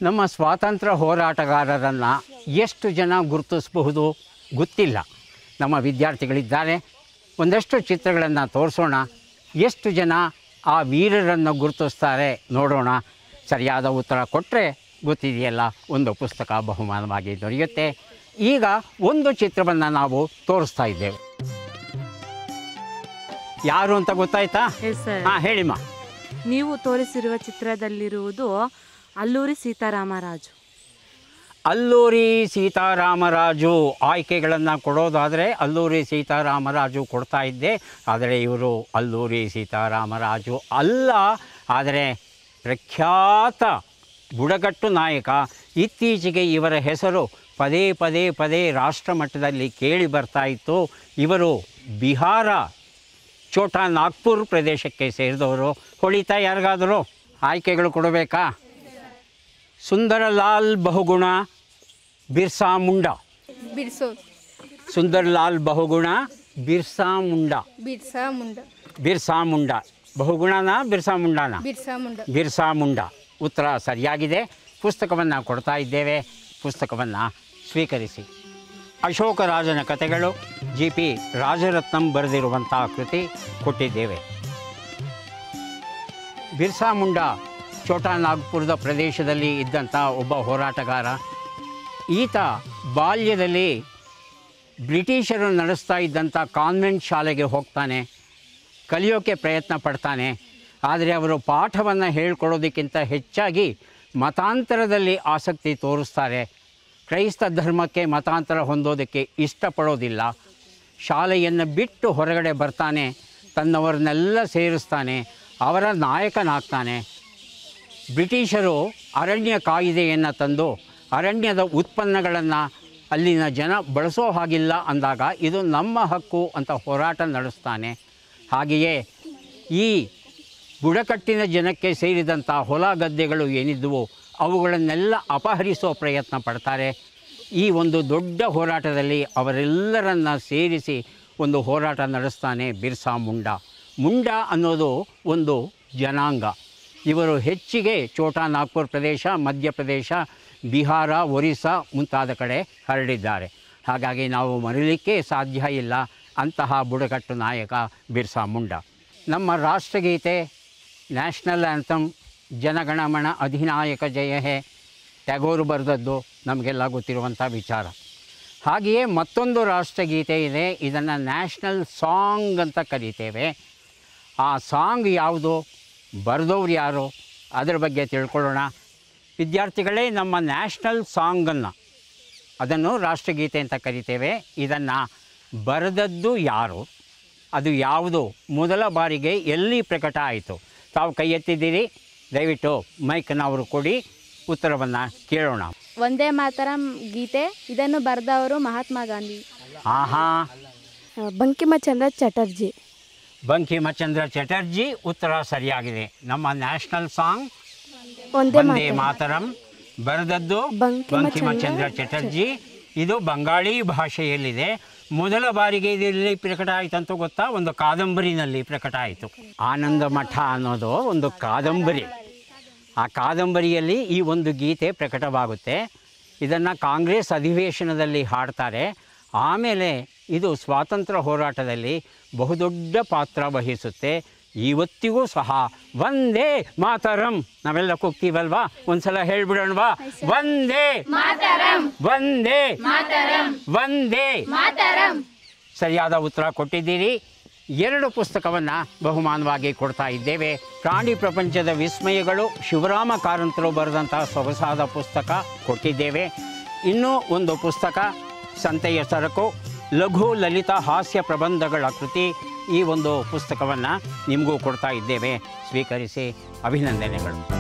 ನಮ್ಮ ಸ್ವಾತಂತ್ರ್ಯ ಹೋರಾಟಗಾರರನ್ನು ಎಷ್ಟು ಜನ ಗುರುತಿಸಬಹುದು ಗೊತ್ತಿಲ್ಲ. ನಮ್ಮ ವಿದ್ಯಾರ್ಥಿಗಳಿದ್ದಾರೆ, ಒಂದಷ್ಟು ಚಿತ್ರಗಳನ್ನು ತೋರಿಸೋಣ. ಎಷ್ಟು ಜನ ಆ ವೀರರನ್ನು ಗುರುತಿಸ್ತಾರೆ ನೋಡೋಣ. ಸರಿಯಾದ ಉತ್ತರ ಕೊಟ್ಟರೆ ಗೊತ್ತಿದೆಯಲ್ಲ, ಒಂದು ಪುಸ್ತಕ ಬಹುಮಾನವಾಗಿ ದೊರೆಯುತ್ತೆ. ಈಗ ಒಂದು ಚಿತ್ರವನ್ನು ನಾವು ತೋರಿಸ್ತಾ ಇದ್ದೇವೆ. ಯಾರು ಅಂತ ಗೊತ್ತಾಯ್ತಾ? ಹೇಳಿಮ್ಮ. ನೀವು ತೋರಿಸಿರುವ ಚಿತ್ರದಲ್ಲಿರುವುದು ಅಲ್ಲೂರಿ ಸೀತಾರಾಮರಾಜು. ಅಲ್ಲೂರಿ ಸೀತಾರಾಮರಾಜು. ಆಯ್ಕೆಗಳನ್ನು ಕೊಡೋದಾದರೆ ಅಲ್ಲೂರಿ ಸೀತಾರಾಮರಾಜು ಕೊಡ್ತಾ ಇದ್ದೆ, ಆದರೆ ಇವರು ಅಲ್ಲೂರಿ ಸೀತಾರಾಮರಾಜು ಅಲ್ಲ. ಆದರೆ ಪ್ರಖ್ಯಾತ ಬುಡಕಟ್ಟು ನಾಯಕ. ಇತ್ತೀಚೆಗೆ ಇವರ ಹೆಸರು ಪದೇ ರಾಷ್ಟ್ರ ಮಟ್ಟದಲ್ಲಿ ಕೇಳಿ ಬರ್ತಾ ಇತ್ತು. ಇವರು ಬಿಹಾರ ಛೋಟಾ ನಾಗ್ಪುರ್ ಪ್ರದೇಶಕ್ಕೆ ಸೇರಿದವರು. ಹೊಳಿತಾ ಯಾರಿಗಾದರೂ ಆಯ್ಕೆಗಳು ಕೊಡಬೇಕಾ? ಸುಂದರಲಾಲ್ ಬಹುಗುಣ ಬಿರ್ಸಾ ಮುಂಡಾ. ಸುಂದರಲಾಲ್ ಬಹುಗುಣ ಬಿರ್ಸಾ ಮುಂಡಾ. ಬಿರ್ಸಾ ಮುಂಡಾ ಬಹುಗುಣನ ಬಿರ್ಸಾ ಮುಂಡಾನ? ಬಿರ್ಸಾ ಮುಂಡಾ ಉತ್ತರ ಸರಿಯಾಗಿದೆ. ಪುಸ್ತಕವನ್ನು ಕೊಡ್ತಾ ಇದ್ದೇವೆ, ಪುಸ್ತಕವನ್ನು ಸ್ವೀಕರಿಸಿ. ಅಶೋಕ ರಾಜನ ಕಥೆಗಳು, GP ರಾಜರತ್ನಂ ಬರೆದಿರುವಂಥ ಕೃತಿ ಕೊಟ್ಟಿದ್ದೇವೆ. ಬಿರ್ಸಾ ಮುಂಡಾ ಛೋಟಾ ನಾಗ್ಪುರದ ಪ್ರದೇಶದಲ್ಲಿ ಇದ್ದಂಥ ಒಬ್ಬ ಹೋರಾಟಗಾರ. ಈತ ಬಾಲ್ಯದಲ್ಲಿ ಬ್ರಿಟಿಷರು ನಡೆಸ್ತಾ ಇದ್ದಂಥ ಕಾನ್ವೆಂಟ್ ಶಾಲೆಗೆ ಹೋಗ್ತಾನೆ, ಕಲಿಯೋಕ್ಕೆ ಪ್ರಯತ್ನ ಪಡ್ತಾನೆ. ಆದರೆ ಅವರು ಪಾಠವನ್ನು ಹೇಳ್ಕೊಡೋದಕ್ಕಿಂತ ಹೆಚ್ಚಾಗಿ ಮತಾಂತರದಲ್ಲಿ ಆಸಕ್ತಿ ತೋರಿಸ್ತಾರೆ. ಕ್ರೈಸ್ತ ಧರ್ಮಕ್ಕೆ ಮತಾಂತರ ಹೊಂದೋದಕ್ಕೆ ಇಷ್ಟಪಡೋದಿಲ್ಲ. ಶಾಲೆಯನ್ನು ಬಿಟ್ಟು ಹೊರಗಡೆ ಬರ್ತಾನೆ, ತನ್ನವರನ್ನೆಲ್ಲ ಸೇರಿಸ್ತಾನೆ, ಅವರ ನಾಯಕನಾಗ್ತಾನೆ. ಬ್ರಿಟಿಷರು ಅರಣ್ಯ ಕಾಯಿದೆಯನ್ನು ತಂದು ಅರಣ್ಯದ ಉತ್ಪನ್ನಗಳನ್ನು ಅಲ್ಲಿನ ಜನ ಬಳಸೋ ಹಾಗಿಲ್ಲ ಅಂದಾಗ ಇದು ನಮ್ಮ ಹಕ್ಕು ಅಂತ ಹೋರಾಟ ನಡೆಸ್ತಾನೆ. ಹಾಗೆಯೇ ಈ ಬುಡಕಟ್ಟಿನ ಜನಕ್ಕೆ ಸೇರಿದಂಥ ಹೊಲ ಗದ್ದೆಗಳು ಏನಿದ್ದವು ಅವುಗಳನ್ನೆಲ್ಲ ಅಪಹರಿಸೋ ಪ್ರಯತ್ನ ಪಡ್ತಾರೆ. ಈ ಒಂದು ದೊಡ್ಡ ಹೋರಾಟದಲ್ಲಿ ಅವರೆಲ್ಲರನ್ನ ಸೇರಿಸಿ ಒಂದು ಹೋರಾಟ ನಡೆಸ್ತಾನೆ ಬಿರ್ಸಾ ಮುಂಡಾ. ಮುಂಡಾ ಅನ್ನೋದು ಒಂದು ಜನಾಂಗ. ಇವರು ಹೆಚ್ಚಿಗೆ ಛೋಟಾ ನಾಗ್ಪುರ್ ಪ್ರದೇಶ, ಮಧ್ಯಪ್ರದೇಶ, ಬಿಹಾರ, ಒರಿಸ್ಸಾ ಮುಂತಾದ ಕಡೆ ಹರಡಿದ್ದಾರೆ. ಹಾಗಾಗಿ ನಾವು ಮರೀಲಿಕ್ಕೆ ಸಾಧ್ಯ ಇಲ್ಲ ಅಂತಹ ಬುಡಕಟ್ಟು ನಾಯಕ ಬಿರ್ಸಾ ಮುಂಡಾ. ನಮ್ಮ ರಾಷ್ಟ್ರಗೀತೆ, ನ್ಯಾಷನಲ್ ಆ್ಯಂಥಮ್ ಜನಗಣಮನ ಅಧಿನಾಯಕ ಜಯ ಹೇ ಟ್ಯಾಗೋರು ಬರೆದದ್ದು ನಮಗೆಲ್ಲ ಗೊತ್ತಿರುವಂಥ ವಿಚಾರ. ಹಾಗೆಯೇ ಮತ್ತೊಂದು ರಾಷ್ಟ್ರಗೀತೆ ಇದೆ, ಇದನ್ನು ನ್ಯಾಷನಲ್ ಸಾಂಗ್ ಅಂತ ಕರೀತೇವೆ. ಆ ಸಾಂಗ್ ಯಾವುದು, ಬರೆದವ್ರು ಯಾರು, ಅದರ ಬಗ್ಗೆ ತಿಳ್ಕೊಳ್ಳೋಣ. ವಿದ್ಯಾರ್ಥಿಗಳೇ, ನಮ್ಮ ನ್ಯಾಷನಲ್ ಸಾಂಗನ್ನು ಅದನ್ನು ರಾಷ್ಟ್ರಗೀತೆ ಅಂತ ಕರಿತೇವೆ. ಇದನ್ನು ಬರೆದದ್ದು ಯಾರು, ಅದು ಯಾವುದು, ಮೊದಲ ಬಾರಿಗೆ ಎಲ್ಲಿ ಪ್ರಕಟ ಆಯಿತು? ತಾವು ಕೈ ಎತ್ತಿದ್ದೀರಿ, ದಯವಿಟ್ಟು ಮೈಕನ್ನು ಅವರು ಕೊಡಿ, ಉತ್ತರವನ್ನು ಕೇಳೋಣ. ವಂದೇ ಮಾತರಂ ಗೀತೆ, ಇದನ್ನು ಬರೆದವರು ಮಹಾತ್ಮ ಗಾಂಧಿ. ಬಂಕಿಮಚಂದ್ರ ಚಟರ್ಜಿ. ಬಂಕಿಮಚಂದ್ರ ಚಟರ್ಜಿ ಉತ್ತರ ಸರಿಯಾಗಿದೆ. ನಮ್ಮ ನ್ಯಾಷನಲ್ ಸಾಂಗ್ ವಂದೇ ಮಾತರಂ ಬರೆದದ್ದು ಬಂಕಿಮಚಂದ್ರ ಚಟರ್ಜಿ. ಇದು ಬಂಗಾಳಿ ಭಾಷೆಯಲ್ಲಿದೆ. ಮೊದಲ ಬಾರಿಗೆ ಇದರಲ್ಲಿ ಪ್ರಕಟ ಆಯಿತಂತೂ ಗೊತ್ತಾ? ಒಂದು ಕಾದಂಬರಿನಲ್ಲಿ ಪ್ರಕಟ ಆಯಿತು. ಆನಂದ ಮಠ ಅನ್ನೋದು ಒಂದು ಕಾದಂಬರಿ. ಆ ಕಾದಂಬರಿಯಲ್ಲಿ ಈ ಒಂದು ಗೀತೆ ಪ್ರಕಟವಾಗುತ್ತೆ. ಇದನ್ನು ಕಾಂಗ್ರೆಸ್ ಅಧಿವೇಶನದಲ್ಲಿ ಹಾಡ್ತಾರೆ. ಆಮೇಲೆ ಇದು ಸ್ವಾತಂತ್ರ್ಯ ಹೋರಾಟದಲ್ಲಿ ಬಹುದೊಡ್ಡ ಪಾತ್ರ ವಹಿಸುತ್ತೆ. ಇವತ್ತಿಗೂ ಸಹ ವಂದೇ ಮಾತರಂ ನಾವೆಲ್ಲ ಕೂಗ್ತೀವಲ್ವಾ, ಒಂದ್ಸಲ ಹೇಳ್ಬಿಡೋಣವಾ? ವಂದೇ ಮಾತರಂ, ವಂದೇ ಮಾತರಂ, ವಂದೇ ಮಾತರಂ. ಸರಿಯಾದ ಉತ್ತರ ಕೊಟ್ಟಿದ್ದೀರಿ. 2 ಪುಸ್ತಕವನ್ನು ಬಹುಮಾನವಾಗಿ ಕೊಡ್ತಾ ಇದ್ದೇವೆ. ಪ್ರಾಣಿ ಪ್ರಪಂಚದ ವಿಸ್ಮಯಗಳು, ಶಿವರಾಮ ಕಾರಂತರು ಬರೆದಂತಹ ಸೊಗಸಾದ ಪುಸ್ತಕ ಕೊಟ್ಟಿದ್ದೇವೆ. ಇನ್ನೂ ಒಂದು ಪುಸ್ತಕ, ಸಂತೆಯ ಸರಕು, ಲಘು ಲಲಿತ ಹಾಸ್ಯ ಪ್ರಬಂಧಗಳ ಕೃತಿ. ಈ ಒಂದು ಪುಸ್ತಕವನ್ನು ನಿಮಗೂ ಕೊಡ್ತಾ ಇದ್ದೇವೆ, ಸ್ವೀಕರಿಸಿ. ಅಭಿನಂದನೆಗಳು.